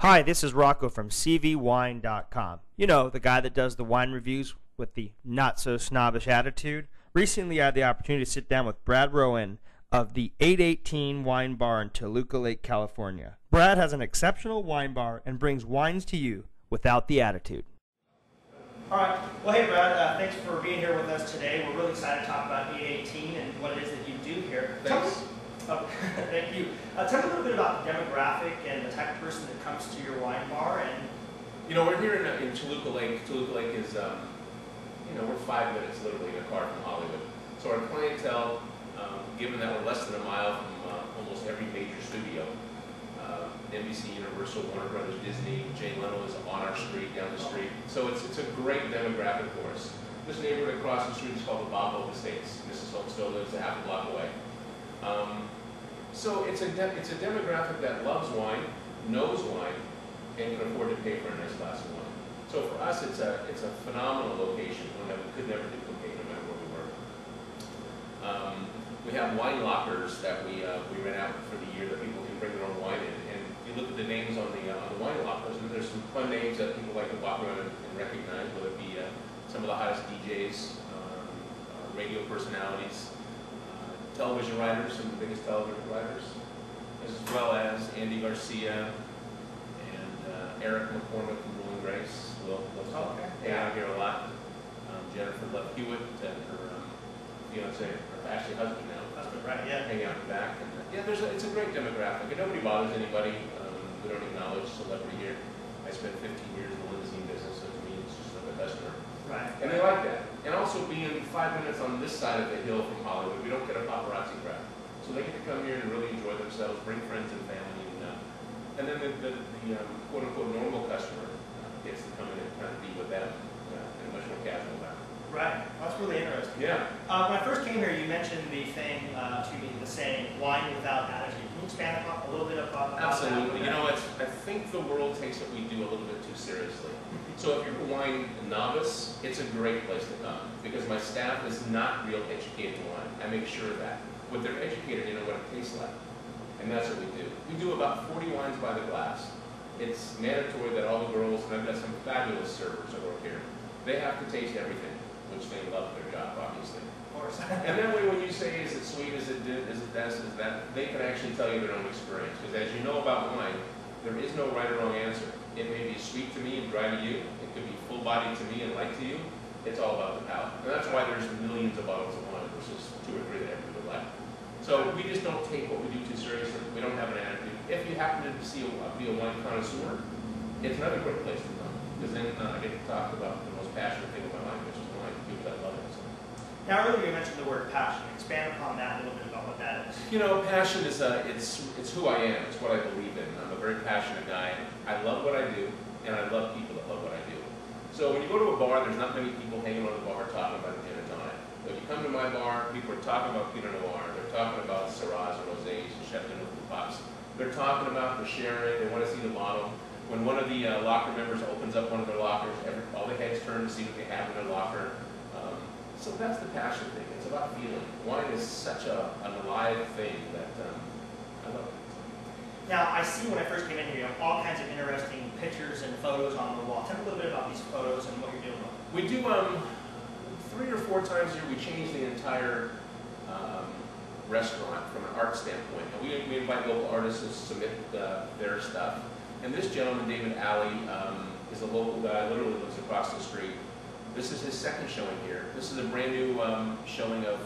Hi, this is Rocco from cvwine.com. You know, the guy that does the wine reviews with the not-so-snobbish attitude. Recently, I had the opportunity to sit down with Brad Roen of the 818 Wine Bar in Toluca Lake, California. Brad has an exceptional wine bar and brings wines to you without the attitude. All right. Well, hey, Brad, thanks for being here with us today. We're really excited to talk about 818 and what it is that you do here. Thanks. Thank you. Tell me a little bit about the demographic and the type of person that comes to your wine bar. And you know, we're here in Toluca Lake. Toluca Lake is, you know, we're 5 minutes literally in a car from Hollywood. So our clientele, given that we're less than a mile from almost every major studio, NBC, Universal, Warner Brothers, Disney, Jay Leno is on our street, down the street. So it's a great demographic for us. This neighborhood across the street is called the Bob Hope Estates. Mrs. Hope still lives a half a block away. So it's a demographic that loves wine, knows wine, and can afford to pay for a nice glass of wine. So for us, it's a phenomenal location, one that we could never duplicate no matter where we were. We have wine lockers that we rent out for the year that people can bring their own wine in. And you look at the names on the wine lockers, and there's some fun names that people like to walk around and recognize, whether it be some of the hottest DJs, radio personalities, television writers, some of the biggest television writers, as well as Andy Garcia and Eric McCormick from Will and Grace. Will hang out here a lot. Jennifer Love Hewitt and her fiance, or actually husband now. husband, right? Yeah. Hang out in the back. And, yeah, it's a great demographic. And nobody bothers anybody. We don't acknowledge celebrity here. I spent 15 years in the limousine business, so to me it's just like a customer. Right. And they like that. And also being 5 minutes on this side of the hill from Hollywood, we don't get a paparazzi crowd. So they get to come here and really enjoy themselves, bring friends and family, and then the quote-unquote normal customer gets to come in and kind of be with them in a much more casual manner. Right. That's really interesting. Yeah. When I first came here, you mentioned the thing to me, the saying, wine without attitude. Can you expand a little bit about that? Absolutely. You know, I think the world takes what we do a little bit too seriously. So if you're a wine novice, it's a great place to come because my staff is not real educated in wine. I make sure of that. When they're educated, you know what it tastes like. And that's what we do. We do about 40 wines by the glass. It's mandatory that all the girls, and I've got some fabulous servers that work here, they have to taste everything, which they love their job, obviously. Of course. And that way when you say, is it sweet, is it this, is that, they can actually tell you their own experience. Because as you know about wine, there is no right or wrong answer. It may be sweet to me and dry to you. It could be full-bodied to me and light to you. It's all about the palate. And that's why there's millions of bottles of wine versus 2 or 3 that everybody would like. So we just don't take what we do too seriously. We don't have an attitude. If you happen to be a wine connoisseur, it's another great place to come. Because then I get to talk about the most passionate thing of my life, which is wine, because I love it. So. Now, earlier you mentioned the word passion. Expand upon that a little bit about what that is. You know, passion is it's who I am. It's what I believe in. I'm a very passionate guy. I love what I do, and I love people that love what I do. So when you go to a bar, there's not many people hanging on the bar talking about gin and tonic. When you come to my bar, people are talking about Pinot Noir. They're talking about Syrahs and Rosés and Chef de Nouveau Pops. They're talking about, they're sharing, they want to see the bottle. When one of the locker members opens up one of their lockers, all the heads turn to see what they have in their locker. So that's the passion thing. It's about feeling. Wine is such an alive thing that I love it. Now, I see when I first came in here, you have all kinds of interesting pictures and photos on the wall. Tell me a little bit about these photos and what you're doing. We do 3 or 4 times a year. We change the entire restaurant from an art standpoint. And we invite local artists to submit their stuff. And this gentleman, David Alley, is a local guy. Literally lives across the street. This is his second showing here. This is a brand new showing of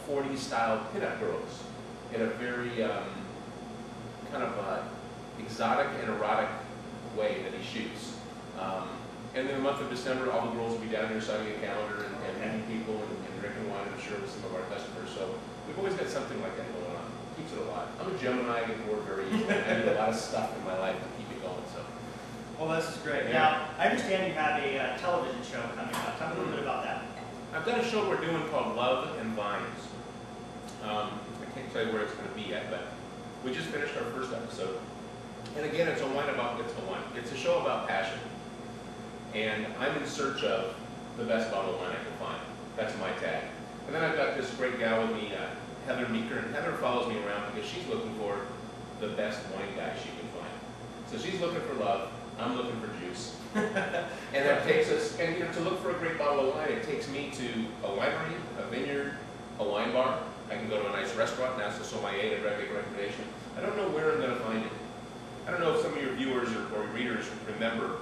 40s style pinup girls in a very kind of exotic and erotic way that he shoots. And in the month of December, all the girls will be down here signing a calendar and meeting people and drinking wine, I'm sure, with some of our customers. So we've always got something like that going on. It keeps it alive. I'm a Gemini, I get bored very easily. I do a lot of stuff in my life to keep it going. So. Well, this is great. Yeah. Now, I understand you have a television show coming up. Tell me a little bit about that. I've got a show we're doing called Love and Vines. I can't tell you where it's going to be yet, but we just finished our first episode. And again, it's a show about passion. And I'm in search of the best bottle of wine I can find. That's my tag. And then I've got this great gal with me, Heather Meeker, and Heather follows me around because she's looking for the best wine guy she can find. So So she's looking for love, I'm looking for juice. And that takes us, and to look for a great bottle of wine, it takes me to a winery, a vineyard, a wine bar. I can go to a nice restaurant and ask the sommelier to make a recommendation. I don't know where I'm going to find it. I don't know if some of your viewers or readers remember.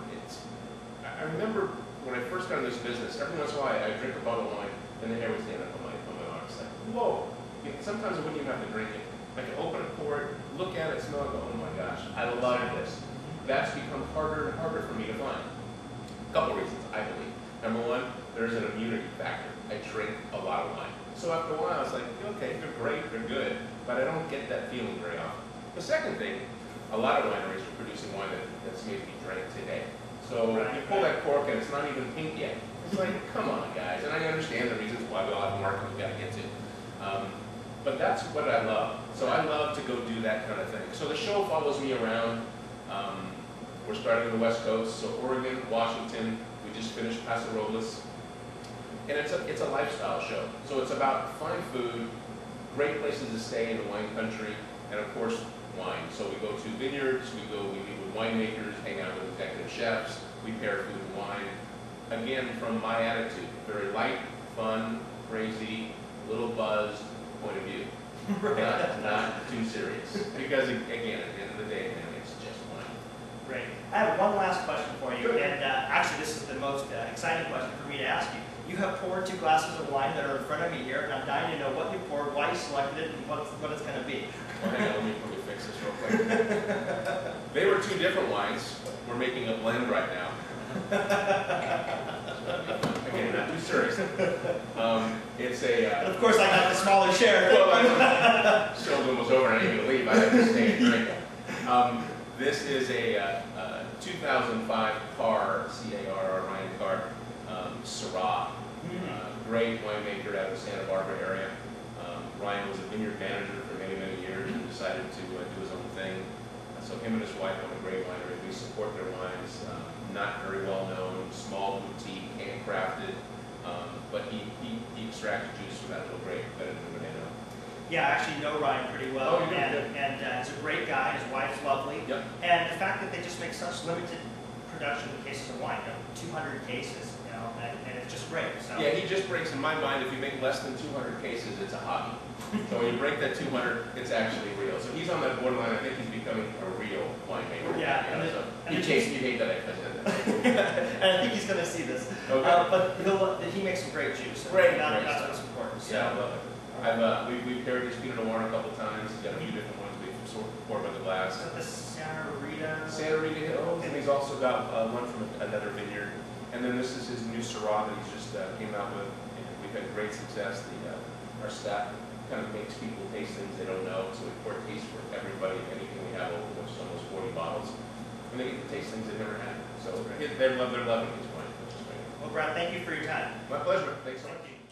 I remember when I first got in this business, every once in a while I drink a bottle of wine and the hair would stand up on my arm. It's like, whoa. Sometimes I wouldn't even have to drink it. I could open it, pour it, look at it, smell it, go, oh my gosh, I love this. That's become harder and harder for me to find. A couple reasons, I believe. Number one, there's an immunity factor. I drink a lot of wine. So after a while, it's like, okay, they're great, they're good, but I don't get that feeling very often. The second thing, a lot of wineries are producing wine that's made to be drank today. So you pull that cork and it's not even pink yet. It's like, come on, guys. And I understand the reasons why we all have a market we've got to get to. But that's what I love. So I love to go do that kind of thing. So the show follows me around. We're starting on the West Coast, so Oregon, Washington. We just finished Paso Robles. And it's a lifestyle show. So it's about fine food, great places to stay in the wine country, and of course, wine. So we go to vineyards, we meet with winemakers, hang out with executive chefs, we pair food and wine. Again, from my attitude, very light, fun, crazy, little buzzed point of view. Not too serious. Because again, at the end of the day, man, it's just wine. Great. I have one last question for you, and actually this is the most exciting question for me to ask you. You have poured 2 glasses of wine that are in front of me here, and I'm dying to know what you poured, why you selected it, and what it's going to be. Well, hang on, let me fix this real quick. They were 2 different wines. We're making a blend right now. Again, not too serious. It's a... and of course, I got the smaller share. Well, show's almost over, and I need to leave. I have to stay and drink. This is a 2005 Carr, C-A-R-R, Ryan Carr, Syrah. Great winemaker out of the Santa Barbara area. Ryan was a vineyard manager for many, many years and decided to do his own thing. So him and his wife own a great winery. We support their wines. Not very well known, small boutique, handcrafted, but he extracted juice from that little grape better than anybody I know. Yeah, I actually know Ryan pretty well, Oh, and he's a great guy. His wife's lovely. Yep. And the fact that they just make such limited production of cases of wine, 200 cases, and it's just great. So. Yeah, he just breaks, in my mind, if you make less than 200 cases, it's a hobby. So when you break that 200, it's actually real. So he's on that borderline. I think he's becoming a real winemaker. Yeah. You hate that I said that. And I think he's going to see this. Okay. But he makes some great juice. Great. That's what's important. So. Yeah, I love it. We've paired his Pinot Noir a couple times. He's got a few different ones we've sort of poured by the glass. So the Santa Rita. Santa Rita Hills, and he's also got one from another vineyard. And then this is his new Syrah that he's just came out with. And we've had great success. Our staff kind of makes people taste things they don't know. So we pour taste for everybody, anything we have over, which is almost 40 bottles. And they get to taste things they've never had. So they're loving his wine, which is great. Well, Brad, thank you for your time. My pleasure. Thanks so much. Thank you.